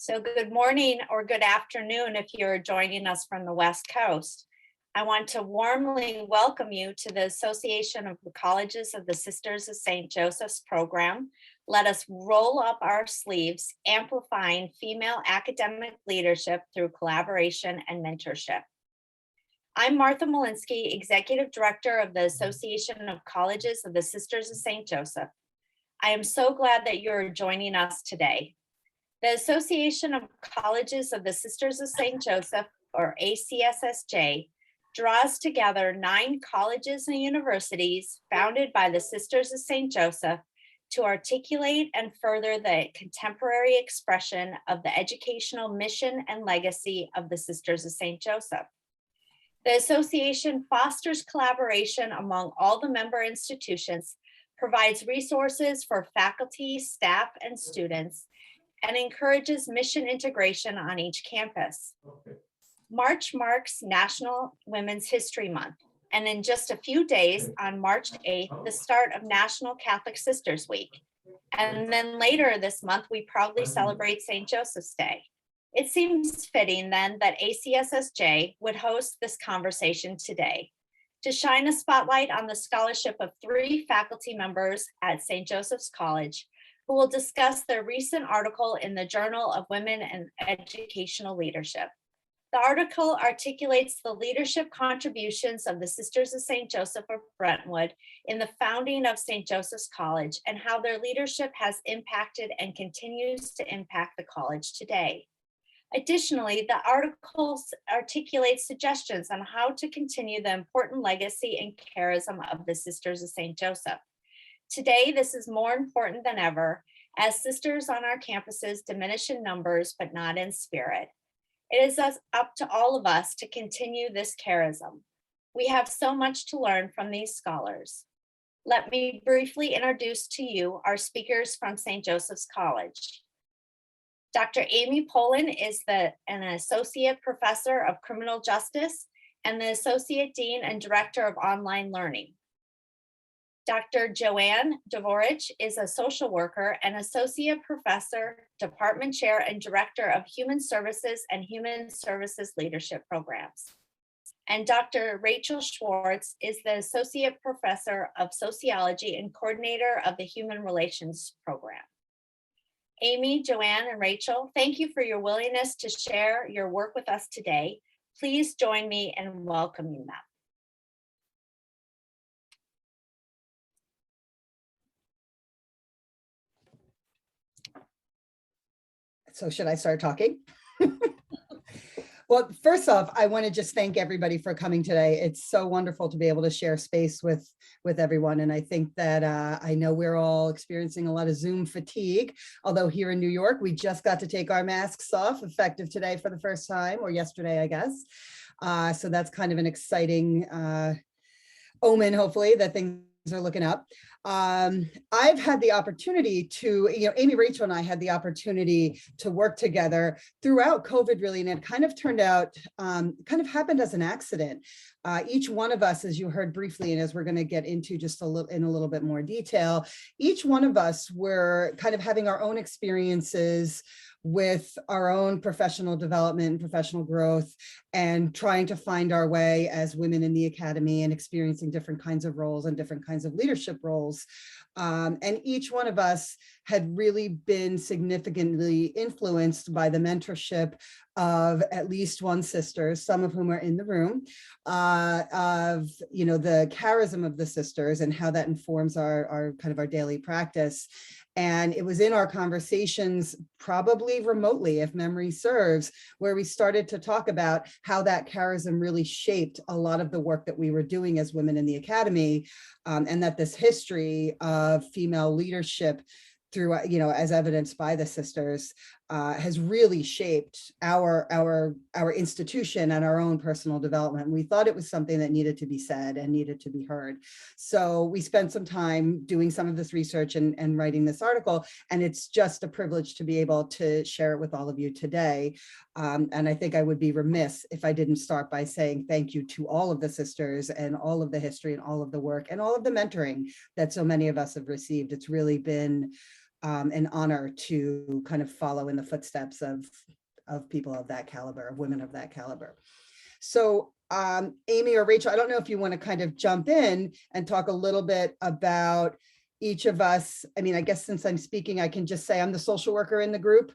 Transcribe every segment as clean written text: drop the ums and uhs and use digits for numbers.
So good morning or good afternoon if you're joining us from the West Coast. I want to warmly welcome you to the Association of the Colleges of the Sisters of St. Joseph's program. Let us roll up our sleeves, amplifying female academic leadership through collaboration and mentorship. I'm Martha Malinsky, Executive Director of the Association of Colleges of the Sisters of St. Joseph. I am so glad that you're joining us today. The Association of Colleges of the Sisters of St. Joseph, or ACSSJ, draws together 9 colleges and universities founded by the Sisters of St. Joseph to articulate and further the contemporary expression of the educational mission and legacy of the Sisters of St. Joseph. The association fosters collaboration among all the member institutions, provides resources for faculty, staff, and students, and encourages mission integration on each campus. March marks National Women's History Month, and in just a few days, on March 8th, the start of National Catholic Sisters Week. And then later this month, we proudly celebrate St. Joseph's Day. It seems fitting then that ACSSJ would host this conversation today to shine a spotlight on the scholarship of 3 faculty members at St. Joseph's College, who will discuss their recent article in the Journal of Women and Educational Leadership. The article articulates the leadership contributions of the Sisters of St. Joseph of Brentwood in the founding of St. Joseph's College and how their leadership has impacted and continues to impact the college today. Additionally, the article articulates suggestions on how to continue the important legacy and charism of the Sisters of St. Joseph. Today, this is more important than ever, as sisters on our campuses diminish in numbers, but not in spirit. It is up to all of us to continue this charism. We have so much to learn from these scholars. Let me briefly introduce to you our speakers from St. Joseph's College. Dr. Amy Poland is an Associate Professor of Criminal Justice and the Associate Dean and Director of Online Learning. Dr. Anne Durovich is a social worker and associate professor, department chair, and director of human services and human services leadership programs. And Dr. Rachel Schwartz is the associate professor of sociology and coordinator of the human relations program. Amy, Joanne, and Rachel, thank you for your willingness to share your work with us today. Please join me in welcoming them. So should I start talking? Well, first off, I want to just thank everybody for coming today. It's so wonderful to be able to share space with everyone. And I think that I know we're all experiencing a lot of Zoom fatigue, although here in New York, we just got to take our masks off effective today for the first time, or yesterday, I guess. So that's kind of an exciting omen, hopefully, that things are looking up. I've had the opportunity to, Amy, Rachel, and I had the opportunity to work together throughout COVID, really, and it kind of turned out, kind of happened as an accident. Each one of us, as you heard briefly, and as we're going to get into just in a little bit more detail, each one of us were kind of having our own experiences with our own professional development, professional growth, and trying to find our way as women in the academy and experiencing different kinds of roles and different kinds of leadership roles. And each one of us had really been significantly influenced by the mentorship of at least one sister, some of whom are in the room, of the charism of the sisters and how that informs our kind of our daily practice. And it was in our conversations, probably remotely, if memory serves, where we started to talk about how that charism really shaped a lot of the work that we were doing as women in the academy, and that this history of female leadership through, as evidenced by the sisters, has really shaped our institution and our own personal development. We thought it was something that needed to be said and needed to be heard. So we spent some time doing some of this research and writing this article, and it's just a privilege to be able to share it with all of you today. And I think I would be remiss if I didn't start by saying thank you to all of the sisters and all of the history and all of the work and all of the mentoring that so many of us have received. It's really been an honor to kind of follow in the footsteps of people of that caliber, of women of that caliber. So Amy or Rachel, I don't know if you want to kind of jump in and talk a little bit about each of us. I mean, I guess since I'm speaking, I can just say I'm the social worker in the group.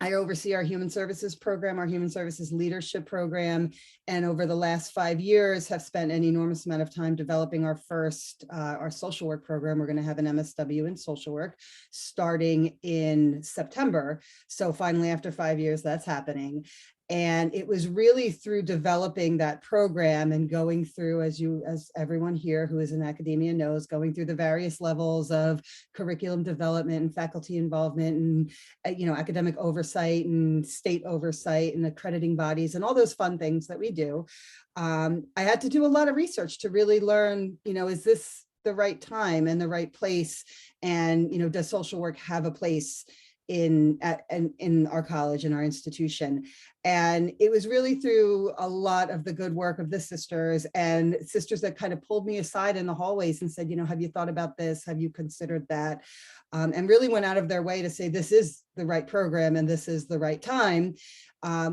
I oversee our human services program, our human services leadership program, and over the last 5 years have spent an enormous amount of time developing our first, our social work program. We're going to have an MSW in social work starting in September. So finally, after 5 years, that's happening. And it was really through developing that program and going through, as everyone here who is in academia knows, going through the various levels of curriculum development and faculty involvement and, you know, academic oversight and state oversight and accrediting bodies and all those fun things that we do. I had to do a lot of research to really learn, you know, is this the right time and the right place? And, you know, does social work have a place in our college, in our institution? And it was really through a lot of the good work of the sisters and sisters that kind of pulled me aside in the hallways and said, you know, have you thought about this? Have you considered that? And really went out of their way to say, this is the right program and this is the right time.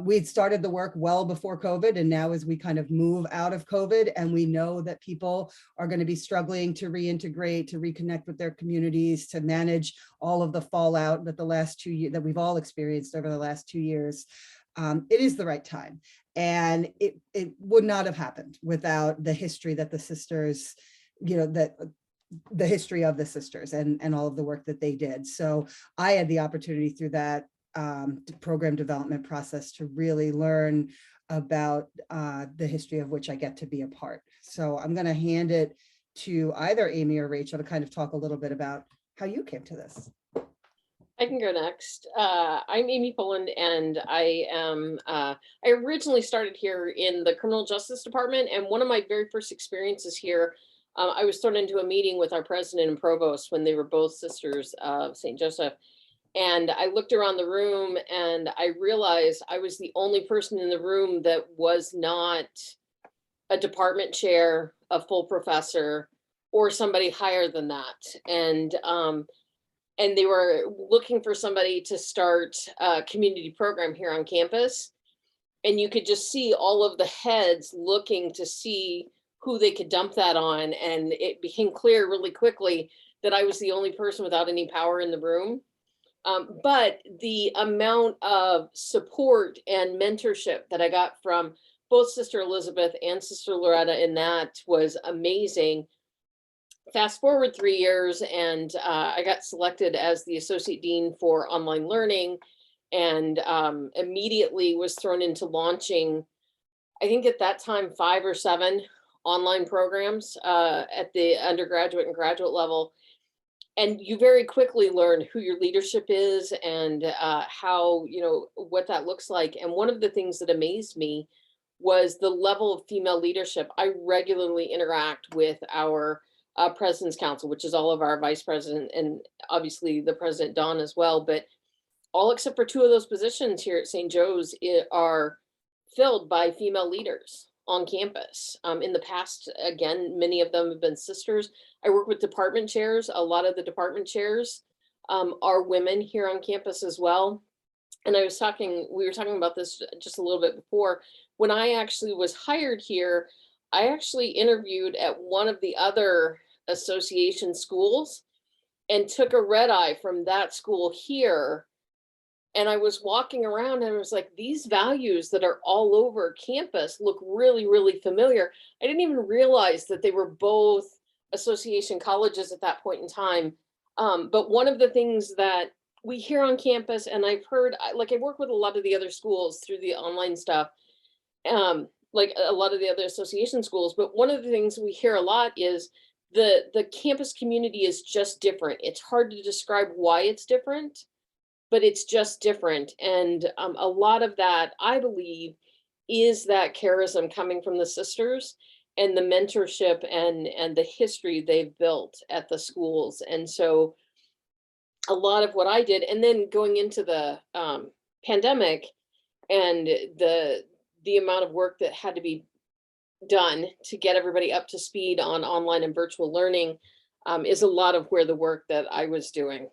We'd started the work well before COVID, and now as we kind of move out of COVID and we know that people are going to be struggling to reintegrate, to reconnect with their communities, to manage all of the fallout that the last 2 years that we've all experienced over the last 2 years, it is the right time. And it would not have happened without the history that the sisters, you know, that the history of the sisters and all of the work that they did. So I had the opportunity through that program development process to really learn about the history of which I get to be a part. So I'm going to hand it to either Amy or Rachel to kind of talk a little bit about how you came to this. I can go next. I'm Amy Poland, and I am. I originally started here in the criminal justice department, and one of my very first experiences here, I was thrown into a meeting with our president and provost when they were both sisters of St. Joseph, and I looked around the room and I realized I was the only person in the room that was not a department chair, a full professor, or somebody higher than that, and they were looking for somebody to start a community program here on campus. And you could just see all of the heads looking to see who they could dump that on. And it became clear really quickly that I was the only person without any power in the room. But the amount of support and mentorship that I got from both Sister Elizabeth and Sister Loretta in that was amazing. Fast forward 3 years, and I got selected as the Associate Dean for Online Learning, and immediately was thrown into launching, I think at that time, 5 or 7 online programs at the undergraduate and graduate level. And you very quickly learn who your leadership is and how, you know, what that looks like. And one of the things that amazed me was the level of female leadership. I regularly interact with our President's Council, which is all of our vice president and obviously the president, Don, as well. But all except for 2 of those positions here at St. Joe's are filled by female leaders on campus. In the past, again, many of them have been sisters. I work with department chairs. A lot of the department chairs are women here on campus as well. And we were talking about this just a little bit before. When I actually was hired here, I actually interviewed at one of the other association schools and took a red eye from that school here. And I was walking around and I was like, these values that are all over campus look really, really familiar. I didn't even realize that they were both association colleges at that point in time. But one of the things that we hear on campus, and I've heard, like I work with a lot of the other schools through the online stuff, like a lot of the other association schools, but one of the things we hear a lot is the campus community is just different. It's hard to describe why it's different, but it's just different. And a lot of that, I believe, is that charism coming from the sisters and the mentorship and the history they've built at the schools. And so a lot of what I did, and then going into the pandemic and the amount of work that had to be done to get everybody up to speed on online and virtual learning, is a lot of where the work that I was doing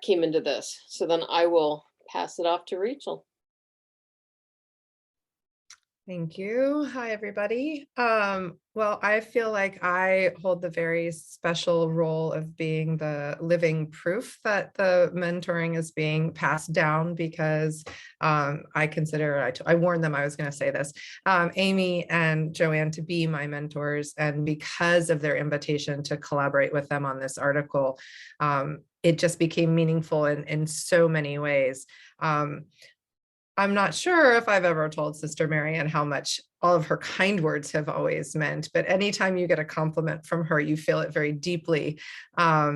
came into this. So then I will pass it off to Rachel. Thank you. Hi, everybody. Well, I feel like I hold the very special role of being the living proof that the mentoring is being passed down because I consider, I warned them I was going to say this, Amy and Joanne to be my mentors. And because of their invitation to collaborate with them on this article, it just became meaningful in so many ways. I'm not sure if I've ever told Sister Marianne how much all of her kind words have always meant, but anytime you get a compliment from her, you feel it very deeply,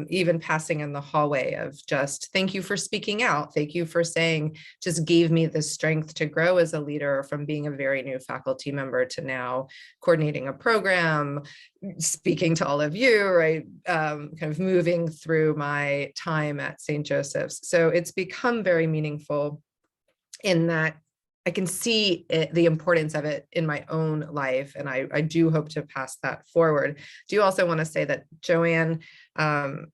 even passing in the hallway of just, thank you for speaking out. Thank you for saying, just gave me the strength to grow as a leader from being a very new faculty member to now coordinating a program, speaking to all of you, right? Kind of moving through my time at St. Joseph's. So it's become very meaningful in that I can see the importance of it in my own life. And I do hope to pass that forward. Do also want to say that Joanne, the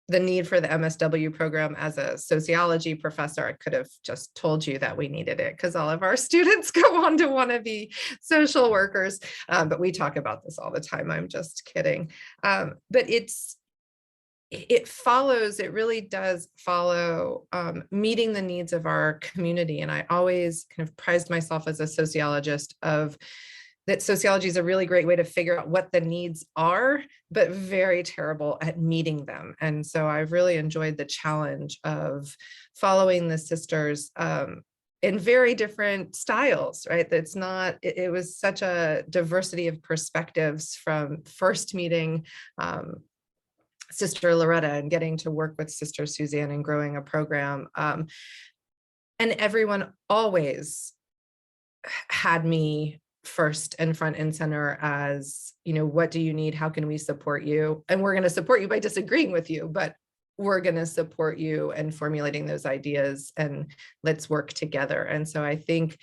need for the MSW program as a sociology professor, I could have just told you that we needed it because all of our students go on to want to be social workers. But we talk about this all the time. I'm just kidding. But it really does follow meeting the needs of our community. And I always kind of prized myself as a sociologist of that sociology is a really great way to figure out what the needs are, but very terrible at meeting them. And so I've really enjoyed the challenge of following the sisters in very different styles, right? That's not, it was such a diversity of perspectives from first meeting Sister Loretta and getting to work with Sister Suzanne and growing a program. And everyone always had me first and front and center as, what do you need? How can we support you? And we're going to support you by disagreeing with you, but we're going to support you and formulating those ideas and let's work together. And so I think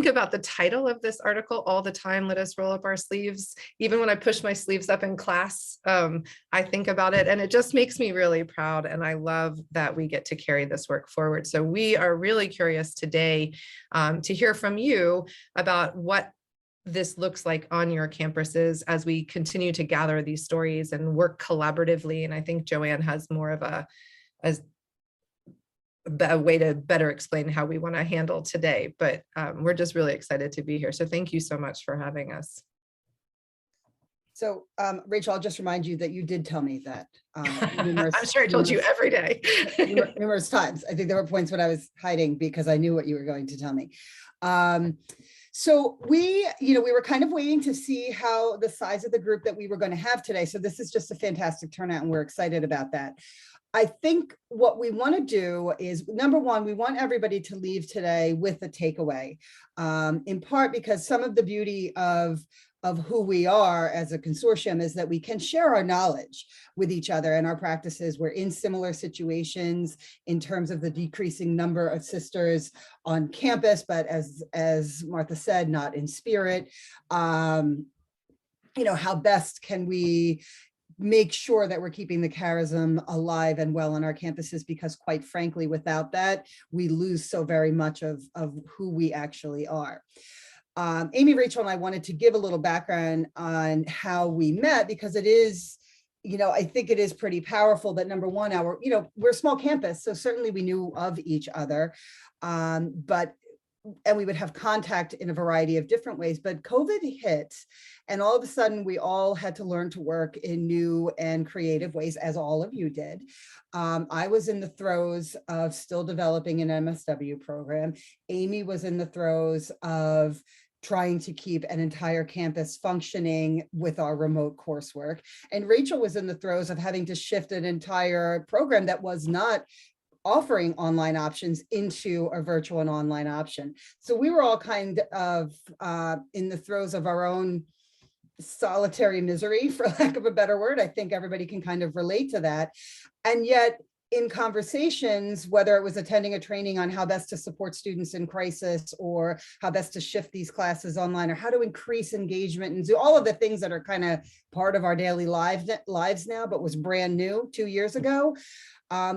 about the title of this article all the time, let us roll up our sleeves. Even when I push my sleeves up in class, I think about it and it just makes me really proud. And I love that we get to carry this work forward. So we are really curious today to hear from you about what this looks like on your campuses as we continue to gather these stories and work collaboratively. And I think Joanne has more of a way to better explain how we want to handle today, but we're just really excited to be here. So thank you so much for having us. So Rachel, I'll just remind you that you did tell me that. I'm sure I told you every day. numerous times. I think there were points when I was hiding because I knew what you were going to tell me. So we were kind of waiting to see how the size of the group that we were going to have today. So this is just a fantastic turnout and we're excited about that. I think what we want to do is, number one, we want everybody to leave today with a takeaway, in part because some of the beauty of who we are as a consortium is that we can share our knowledge with each other and our practices. We're in similar situations in terms of the decreasing number of sisters on campus, but as Martha said, not in spirit. How best can we make sure that we're keeping the charism alive and well on our campuses, because quite frankly, without that, we lose so very much of who we actually are. Amy, Rachel, and I wanted to give a little background on how we met, because it is, I think it is pretty powerful that number one, we're a small campus, so certainly we knew of each other, and we would have contact in a variety of different ways, but COVID hit and all of a sudden we all had to learn to work in new and creative ways, as all of you did. I was in the throes of still developing an MSW program. Amy was in the throes of trying to keep an entire campus functioning with our remote coursework. And Rachel was in the throes of having to shift an entire program that was not offering online options into a virtual and online option. So we were all kind of in the throes of our own solitary misery, for lack of a better word. I think everybody can kind of relate to that. And yet in conversations, whether it was attending a training on how best to support students in crisis, or how best to shift these classes online, or how to increase engagement and do all of the things that are kind of part of our daily lives now, but was brand new 2 years ago.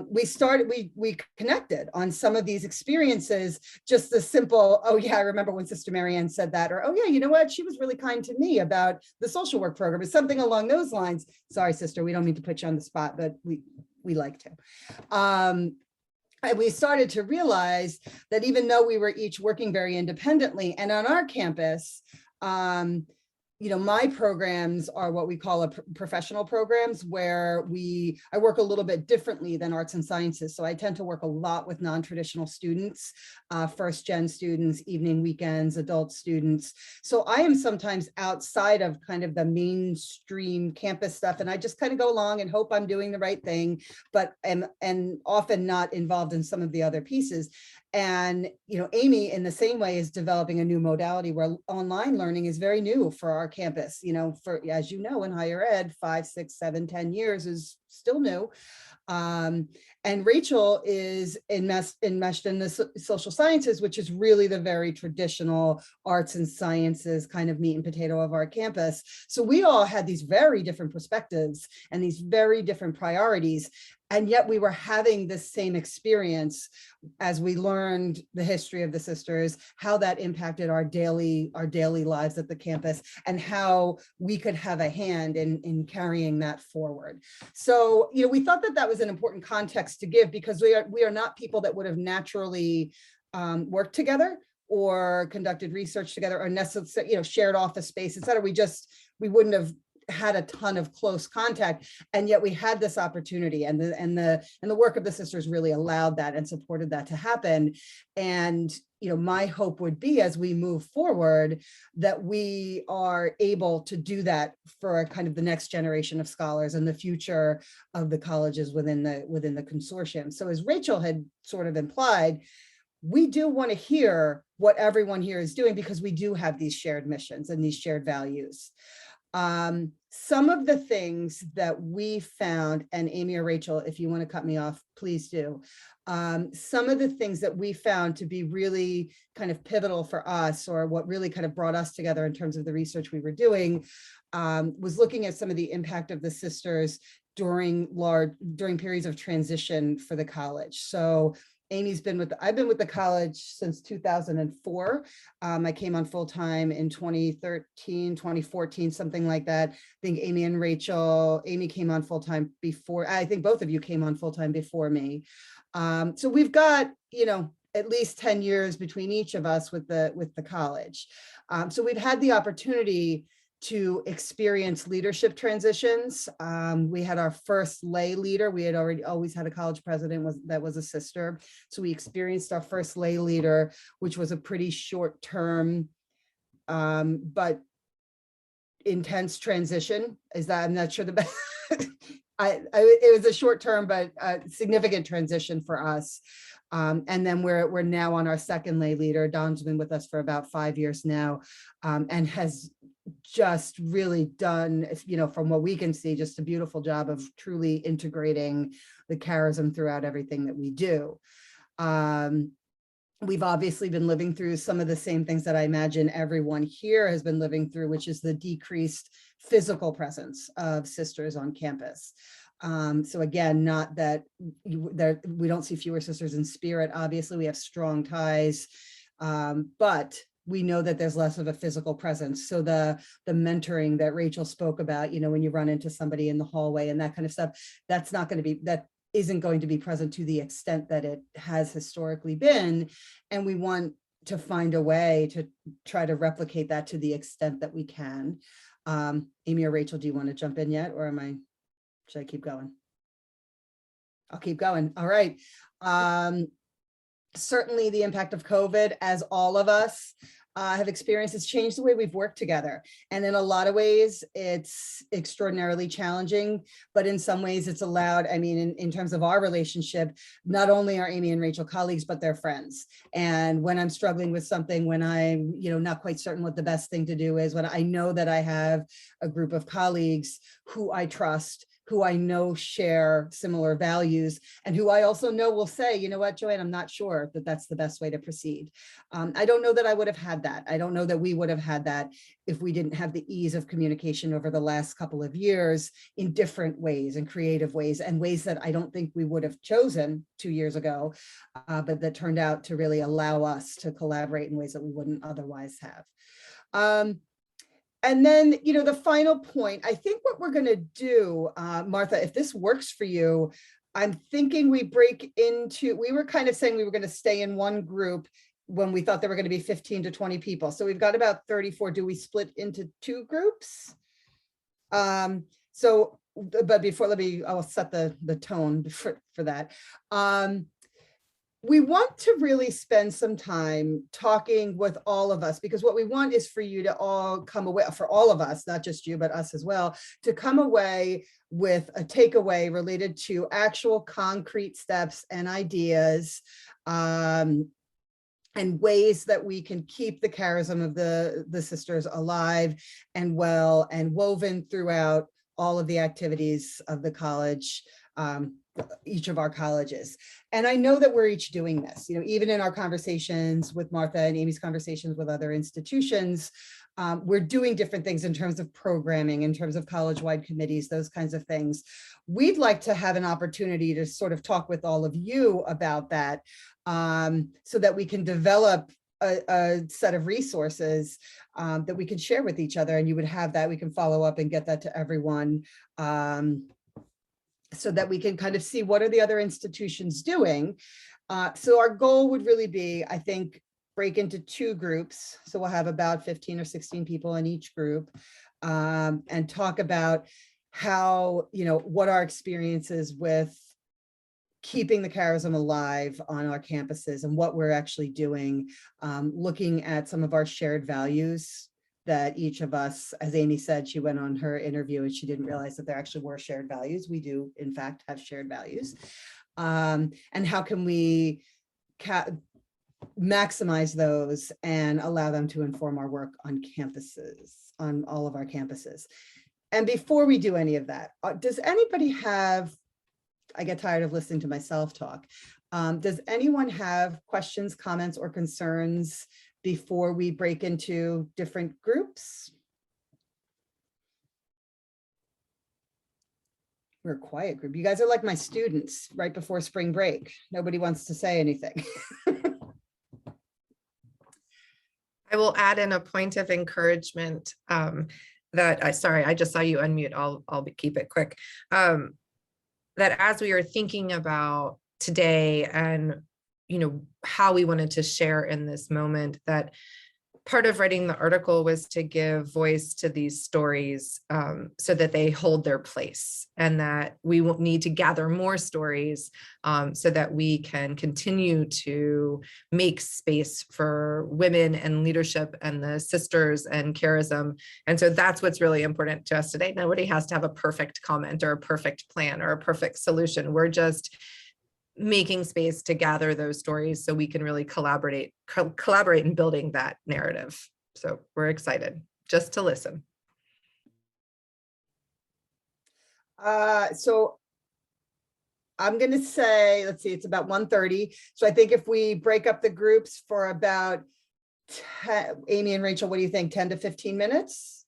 We connected on some of these experiences, just the simple, oh yeah, I remember when Sister Marianne said that, or oh yeah, you know what, she was really kind to me about the social work program, or something along those lines. Sorry, sister, we don't mean to put you on the spot, but we like to. And we started to realize that even though we were each working very independently, and on our campus, my programs are what we call professional programs, where I work a little bit differently than arts and sciences. So I tend to work a lot with non-traditional students, first gen students, evening, weekends, adult students. So I am sometimes outside of kind of the mainstream campus stuff, and I just kind of go along and hope I'm doing the right thing, but and often not involved in some of the other pieces. And, Amy, in the same way, is developing a new modality where online learning is very new for our campus. For, as you know, in higher ed, 5, 6, 7, 10 years is still new. And Rachel is enmeshed in the social sciences, which is really the very traditional arts and sciences kind of meat and potato of our campus. So we all had these very different perspectives and these very different priorities. And yet we were having this same experience as we learned the history of the sisters, how that impacted our daily lives at the campus, and how we could have a hand in carrying that forward. So, we thought that was an important context to give, because we are not people that would have naturally worked together or conducted research together, or necessarily, shared office space, et cetera. We wouldn't have had a ton of close contact, and yet we had this opportunity, and the work of the sisters really allowed that and supported that to happen. And my hope would be, as we move forward, that we are able to do that for kind of the next generation of scholars and the future of the colleges within the consortium. So as Rachel had sort of implied, we do want to hear what everyone here is doing, because we do have these shared missions and these shared values. Some of the things that we found, and Amy or Rachel, if you want to cut me off, please do. Some of the things that we found to be really kind of pivotal for us, or what really kind of brought us together in terms of the research we were doing, was looking at some of the impact of the sisters during periods of transition for the college. So Amy's I've been with the college since 2004. I came on full-time in 2013, 2014, something like that. I think Amy came on full-time before, I think both of you came on full-time before me. So we've got, at least 10 years between each of us with the college. So we've had the opportunity to experience leadership transitions. We had our first lay leader. We had always had a college president that was a sister. So we experienced our first lay leader, which was a pretty short term, but intense transition. I'm not sure the best. It was a short term, but significant transition for us. And then we're now on our second lay leader. Don's been with us for about 5 years now, and has just really done, from what we can see, just a beautiful job of truly integrating the charism throughout everything that we do. We've obviously been living through some of the same things that I imagine everyone here has been living through, which is the decreased physical presence of sisters on campus. So again, not that we don't see fewer sisters in spirit. Obviously, we have strong ties, but we know that there's less of a physical presence. So the mentoring that Rachel spoke about, when you run into somebody in the hallway and that kind of stuff, that isn't going to be present to the extent that it has historically been. And we want to find a way to try to replicate that to the extent that we can. Amy or Rachel, do you want to jump in yet, or should I keep going? I'll keep going. All right. Certainly the impact of COVID, as all of us have experienced, has changed the way we've worked together. And in a lot of ways, it's extraordinarily challenging, but in some ways it's allowed, in terms of our relationship, not only are Amy and Rachel colleagues, but they're friends. And when I'm struggling with something, when I'm, not quite certain what the best thing to do is, when I know that I have a group of colleagues who I trust, who I know share similar values and who I also know will say, you know what, Joanne, I'm not sure that that's the best way to proceed. I don't know that I would have had that. I don't know that we would have had that if we didn't have the ease of communication over the last couple of years in different ways and creative ways and ways that I don't think we would have chosen 2 years ago, but that turned out to really allow us to collaborate in ways that we wouldn't otherwise have. And then, you know, the final point, I think what we're going to do, Martha, if this works for you, I'm thinking we break into, we were kind of saying we were going to stay in one group when we thought there were going to be 15 to 20 people. So we've got about 34. Do we split into 2 groups? But before, I'll set the tone for that. We want to really spend some time talking with all of us, because what we want is for you to all come away, for all of us, not just you, but us as well, to come away with a takeaway related to actual concrete steps and ideas, and ways that we can keep the charism of the sisters alive and well and woven throughout all of the activities of the college, each of our colleges. And I know that we're each doing this, you know, even in our conversations with Martha and Amy's conversations with other institutions, we're doing different things in terms of programming, in terms of college-wide committees, those kinds of things. We'd like to have an opportunity to sort of talk with all of you about that, so that we can develop a set of resources that we can share with each other, and you would have that. We can follow up and get that to everyone, so that we can kind of see what are the other institutions doing. So our goal would really be, I think, break into 2 groups. So we'll have about 15 or 16 people in each group, and talk about how, you know, what our experiences with keeping the charism alive on our campuses and what we're actually doing, looking at some of our shared values that each of us, as Amy said, she went on her interview and she didn't realize that there actually were shared values. We do, in fact, have shared values. And how can we maximize those and allow them to inform our work on campuses, on all of our campuses. And before we do any of that, does anybody have, I get tired of listening to myself talk. Does anyone have questions, comments, or concerns before we break into different groups? We're a quiet group. You guys are like my students right before spring break. Nobody wants to say anything. I will add in a point of encouragement sorry, I just saw you unmute. I'll keep it quick. That as we are thinking about today and, you know, how we wanted to share in this moment, that part of writing the article was to give voice to these stories, so that they hold their place, and that we won't need to gather more stories, so that we can continue to make space for women and leadership and the sisters and charism. And so that's what's really important to us today. Nobody has to have a perfect comment or a perfect plan or a perfect solution. We're just making space to gather those stories so we can really collaborate in building that narrative. So we're excited just to listen. So I'm going to say, let's see, it's about 1:30. So I think if we break up the groups for about 10, Amy and Rachel, what do you think? 10 to 15 minutes?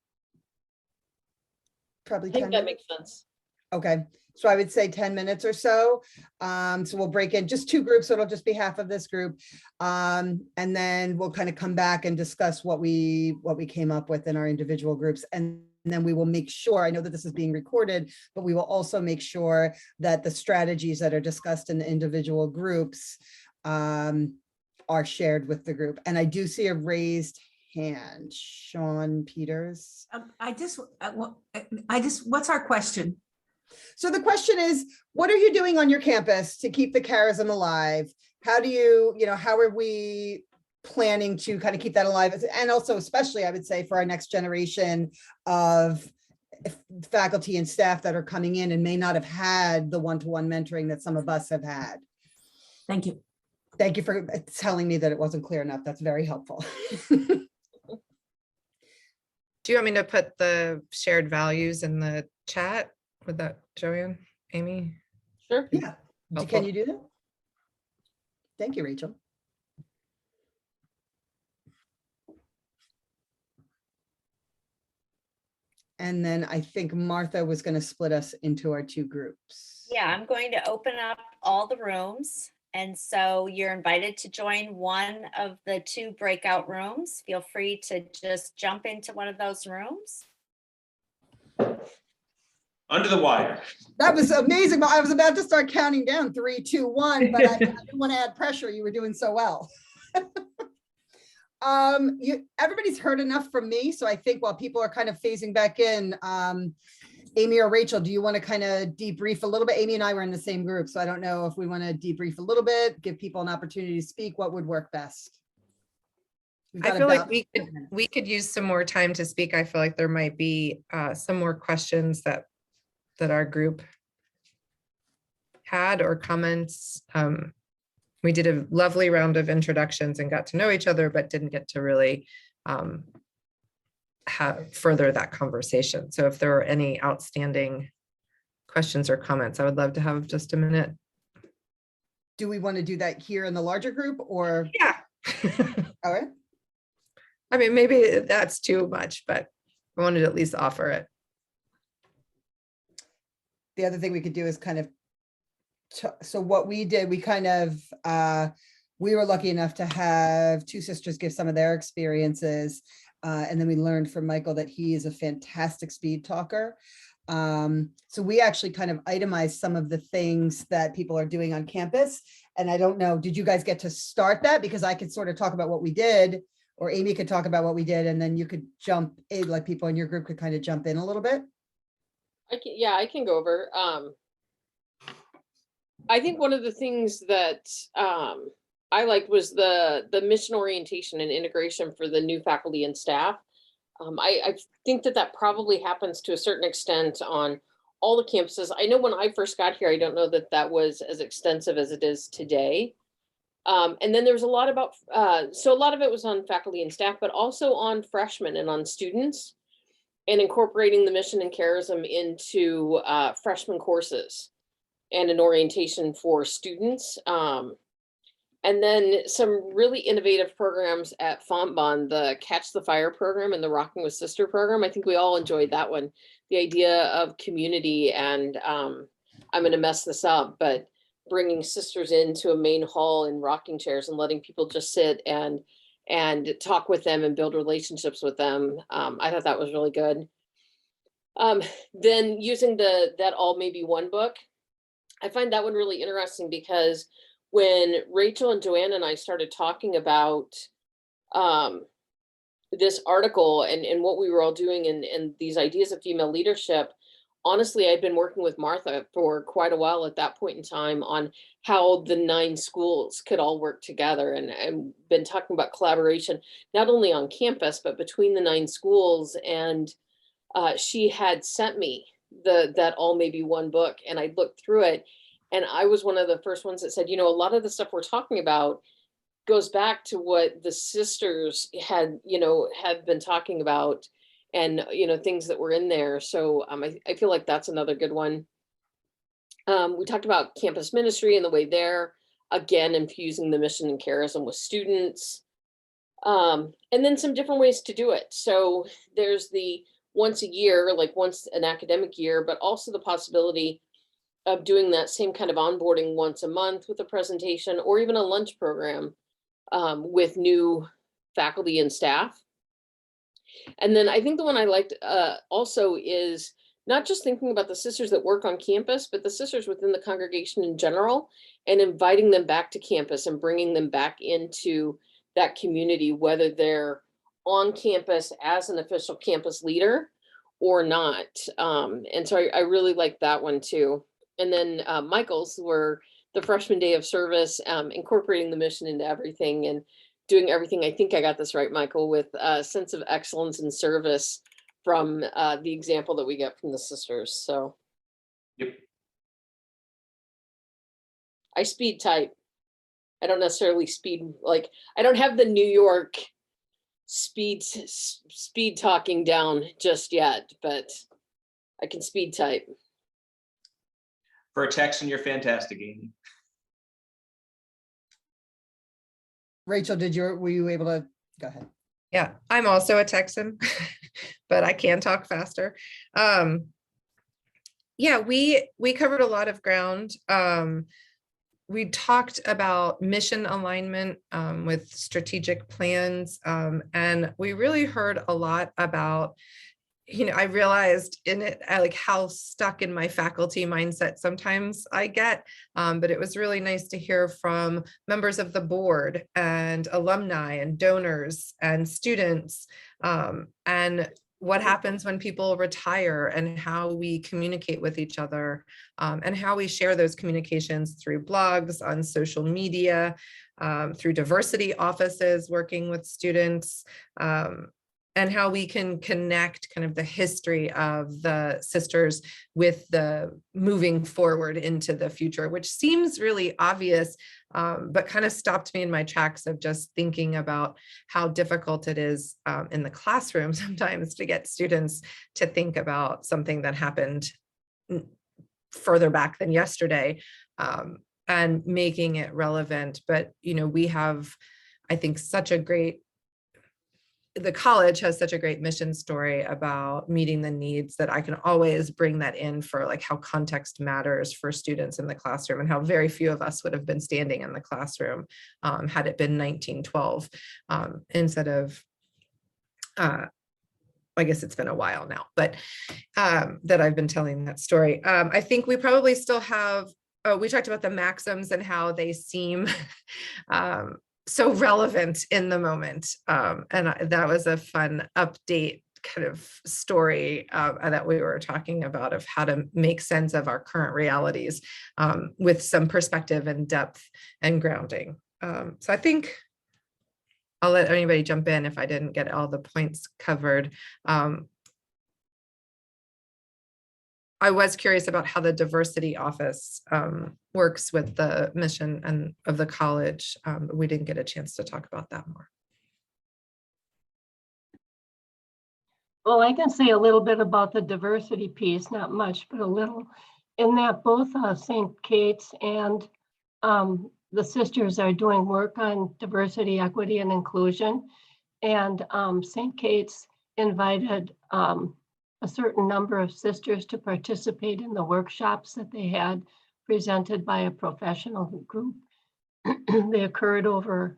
Probably 10 I think that minutes. makes sense. Okay, so I would say 10 minutes or so. So we'll break in just 2 groups, so it'll just be half of this group. And then we'll kind of come back and discuss what we came up with in our individual groups. And then we will make sure, I know that this is being recorded, but we will also make sure that the strategies that are discussed in the individual groups are shared with the group. And I do see a raised hand, Sean Peters. What's our question? So the question is, what are you doing on your campus to keep the charism alive? How do you, how are we planning to kind of keep that alive? And also, especially, I would say, for our next generation of faculty and staff that are coming in and may not have had the one-to-one mentoring that some of us have had. Thank you. Thank you for telling me that it wasn't clear enough. That's very helpful. Do you want me to put the shared values in the chat? Would that, Joanne, Amy? Sure. Yeah, can Helpful. you do that? Thank you, Rachel. And then I think Martha was going to split us into our two groups. Yeah, I'm going to open up all the rooms. And so you're invited to join one of the two breakout rooms. Feel free to just jump into one of those rooms. Under the wire. That was amazing. But I was about to start counting down 3, 2, 1, but I didn't want to add pressure. You were doing so well. Everybody's heard enough from me. So I think while people are kind of phasing back in, Amy or Rachel, do you want to kind of debrief a little bit? Amy and I were in the same group, so I don't know if we want to debrief a little bit, give people an opportunity to speak. What would work best? We've I got feel like about we 10 minutes. we could use some more time to speak. I feel like there might be some more questions that our group had or comments. We did a lovely round of introductions and got to know each other, but didn't get to really further that conversation. So if there are any outstanding questions or comments, I would love to have just a minute. Do we want to do that here in the larger group or? Yeah. All right. I mean, maybe that's too much, but I wanted to at least offer it. The other thing we could do is kind of, so what we did, we kind of, we were lucky enough to have two sisters give some of their experiences. And then we learned from Michael that he is a fantastic speed talker. So we actually kind of itemized some of the things that people are doing on campus. And I don't know, did you guys get to start that? Because I could sort of talk about what we did, or Amy could talk about what we did, and then you could jump in, like people in your group could kind of jump in a little bit. I can go over. I think one of the things that I liked was the mission orientation and integration for the new faculty and staff. I think that probably happens to a certain extent on all the campuses. I know when I first got here, I don't know that was as extensive as it is today. And then there's a lot about, so a lot of it was on faculty and staff, but also on freshmen and on students, and incorporating the mission and charism into freshman courses and an orientation for students. And then some really innovative programs at Fontbonne, the Catch the Fire program and the Rocking with Sister program. I think we all enjoyed that one. The idea of community and I'm going to mess this up, but bringing sisters into a main hall in rocking chairs and letting people just sit and talk with them and build relationships with them. I thought that was really good. Then using that All Maybe One book, I find that one really interesting because when Rachel and Joanne and I started talking about this article and what we were all doing and these ideas of female leadership, honestly, I'd been working with Martha for quite a while at that point in time on how the 9 schools could all work together, and been talking about collaboration, not only on campus, but between the 9 schools. And she had sent me that All Maybe One book, and I looked through it. And I was one of the first ones that said, you know, a lot of the stuff we're talking about goes back to what the sisters had been talking about, and, things that were in there. So I feel like that's another good one. We talked about campus ministry and the way they're, again, infusing the mission and charism with students. And then some different ways to do it. So there's the once a year, like once an academic year, but also the possibility of doing that same kind of onboarding once a month with a presentation, or even a lunch program with new faculty and staff. And then I think the one I liked also is not just thinking about the sisters that work on campus, but the sisters within the congregation in general, and inviting them back to campus and bringing them back into that community, whether they're on campus as an official campus leader or not. And so I really like that one too. And then Michael's were the freshman day of service, incorporating the mission into everything and doing everything. I think I got this right, Michael, with a sense of excellence and service from the example that we get from the sisters. So. Yep. I speed type. I don't necessarily speed, like, I don't have the New York speed talking down just yet, but I can speed type. for a text, and you're fantastic, Amy. Rachel, were you able to, go ahead. Yeah, I'm also a Texan, but I can talk faster. Yeah, we covered a lot of ground. We talked about mission alignment with strategic plans, and we really heard a lot about, I realized in it, like how stuck in my faculty mindset sometimes I get, but it was really nice to hear from members of the board and alumni and donors and students, and what happens when people retire and how we communicate with each other, and how we share those communications through blogs, on social media, through diversity offices, working with students, and how we can connect kind of the history of the sisters with the moving forward into the future, which seems really obvious, but kind of stopped me in my tracks of just thinking about how difficult it is in the classroom sometimes to get students to think about something that happened further back than yesterday, and making it relevant. But, we have, I think, the college has such a great mission story about meeting the needs that I can always bring that in for like how context matters for students in the classroom, and how very few of us would have been standing in the classroom had it been 1912 instead of, I guess it's been a while now, but that I've been telling that story. I think we probably still have, we talked about the maxims and how they seem so relevant in the moment. That was a fun update kind of story that we were talking about, of how to make sense of our current realities with some perspective and depth and grounding. So I think I'll let anybody jump in if I didn't get all the points covered. I was curious about how the diversity office works with the mission and of the college. But we didn't get a chance to talk about that more. Well, I can say a little bit about the diversity piece, not much, but a little, in that both St. Kate's and the sisters are doing work on diversity, equity, and inclusion. And St. Kate's invited a certain number of sisters to participate in the workshops that they had presented by a professional group. They occurred over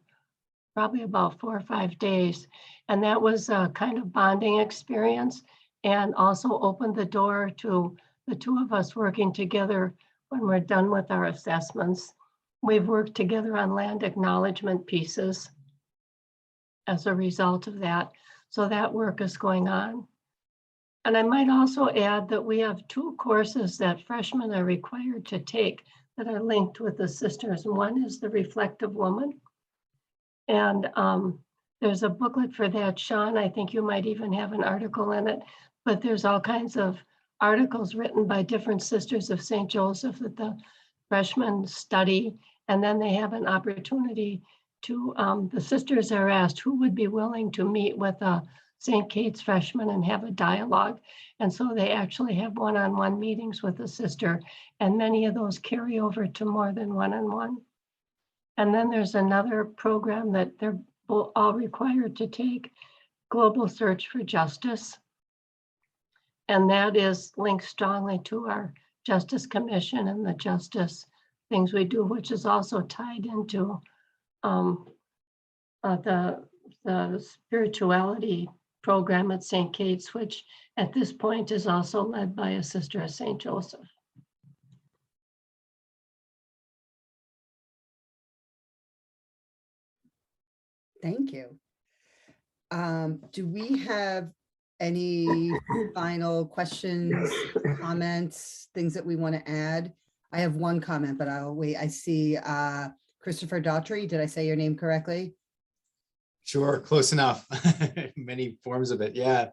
probably about 4 or 5 days. And that was a kind of bonding experience, and also opened the door to the two of us working together when we're done with our assessments. We've worked together on land acknowledgement pieces as a result of that. So that work is going on. And I might also add that we have 2 courses that freshmen are required to take that are linked with the sisters. One is the Reflective Woman. And there's a booklet for that, Sean. I think you might even have an article in it, but there's all kinds of articles written by different sisters of St. Joseph that the freshmen study. And then they have an opportunity to, the sisters are asked who would be willing to meet with a St. Kate's freshman and have a dialogue. And so they actually have one-on-one meetings with the sister, and many of those carry over to more than one-on-one. And then there's another program that they're all required to take, Global Search for Justice. And that is linked strongly to our Justice Commission and the justice things we do, which is also tied into the spirituality program at St. Kate's, which at this point is also led by a sister of St. Joseph. Thank you. Do we have any final questions, comments, things that we want to add? I have one comment, but I'll wait. I see Christopher Daughtry. Did I say your name correctly? Sure, close enough. Many forms of it. Yeah.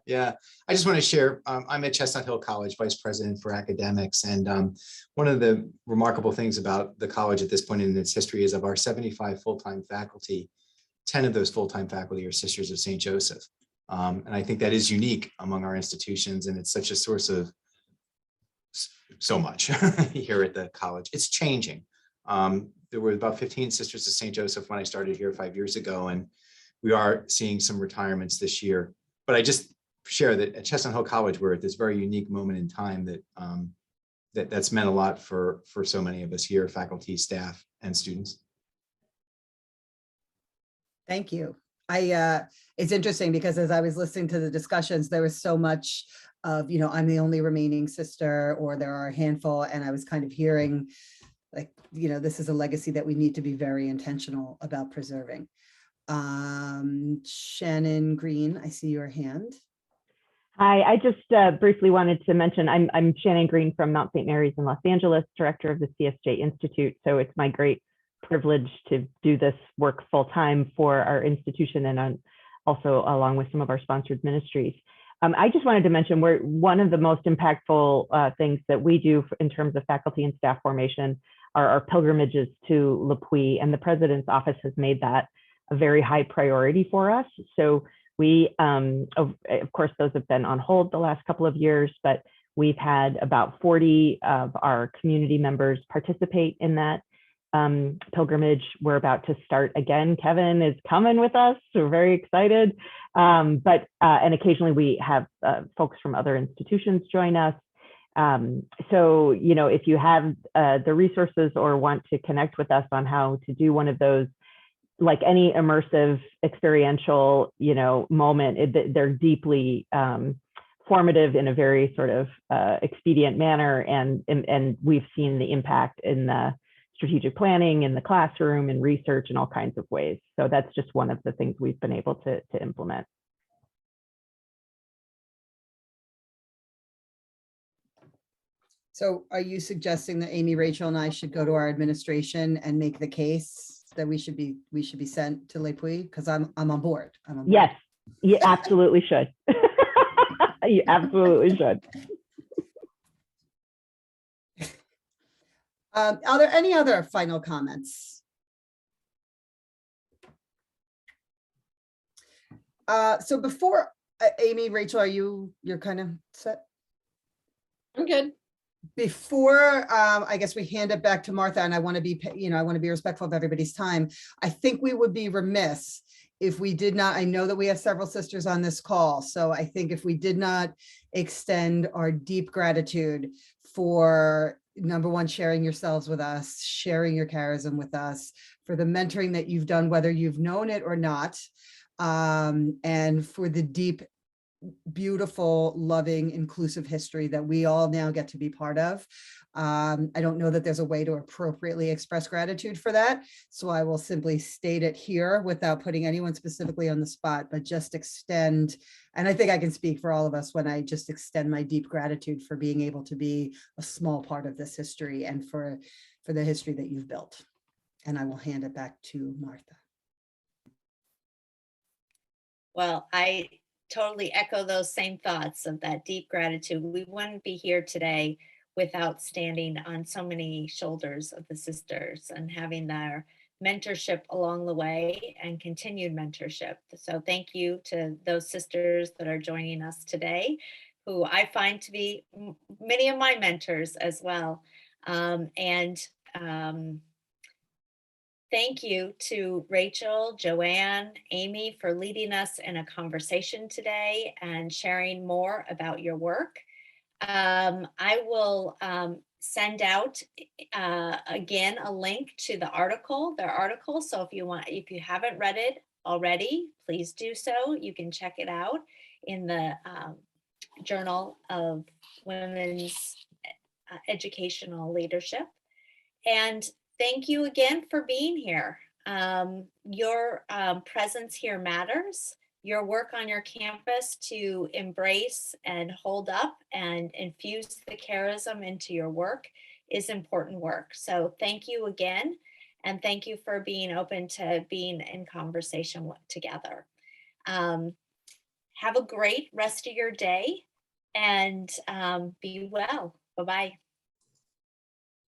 I just want to share, I'm at Chestnut Hill College, Vice President for Academics. And one of the remarkable things about the college at this point in its history is of our 75 full-time faculty, 10 of those full-time faculty are Sisters of St. Joseph. And I think that is unique among our institutions. And it's such a source of so much here at the college. It's changing. There were about 15 Sisters of St. Joseph when I started here 5 years ago, and we are seeing some retirements this year. But I just share that at Chestnut Hill College, we're at this very unique moment in time that that's meant a lot for so many of us here, faculty, staff, and students. Thank you. It's interesting because as I was listening to the discussions, there was so much of, I'm the only remaining sister, or there are a handful, and I was kind of hearing like, this is a legacy that we need to be very intentional about preserving. Shannon Green, I see your hand. Hi, I just briefly wanted to mention I'm Shannon Green from Mount St. Mary's in Los Angeles, director of the CSJ Institute. So it's my great privilege to do this work full time for our institution and also along with some of our sponsored ministries. I just wanted to mention one of the most impactful things that we do in terms of faculty and staff formation are our pilgrimages to Le Puy, and the president's office has made that a very high priority for us. So we, of course, those have been on hold the last couple of years, but we've had about 40 of our community members participate in that pilgrimage. We're about to start again. Kevin is coming with us. So we're very excited. And occasionally we have folks from other institutions join us. So, if you have the resources or want to connect with us on how to do one of those, like any immersive experiential, moment, they're deeply formative in a very sort of expedient manner. And we've seen the impact in the strategic planning, in the classroom, and research in all kinds of ways. So that's just one of the things we've been able to implement. So are you suggesting that Amy, Rachel, and I should go to our administration and make the case that we should be sent to Le Puy? Because I'm on board. Yes, you absolutely should. You absolutely should. Are there any other final comments? So before Amy, Rachel, you're kind of set? I'm good. Before I guess we hand it back to Martha, and I want to be, I want to be respectful of everybody's time. I think we would be remiss if we did not, I know that we have several sisters on this call, so I think if we did not extend our deep gratitude for, number one, sharing yourselves with us, sharing your charism with us, for the mentoring that you've done, whether you've known it or not, and for the deep, beautiful, loving, inclusive history that we all now get to be part of. I don't know that there's a way to appropriately express gratitude for that, so I will simply state it here without putting anyone specifically on the spot, but just extend, and I think I can speak for all of us when I just extend my deep gratitude for being able to be a small part of this history and for the history that you've built. And I will hand it back to Martha. Well, I totally echo those same thoughts of that deep gratitude. We wouldn't be here today without standing on so many shoulders of the sisters and having their mentorship along the way and continued mentorship. So thank you to those sisters that are joining us today, who I find to be many of my mentors as well. Thank you to Rachel, Joanne, Amy for leading us in a conversation today and sharing more about your work. I will send out again a link to their article. So if you haven't read it already, please do so. You can check it out in the Journal of Women's Educational Leadership. And thank you again for being here. Your presence here matters. Your work on your campus to embrace and hold up and infuse the charism into your work is important work. So thank you again. And thank you for being open to being in conversation together. Have a great rest of your day and be well. Bye-bye.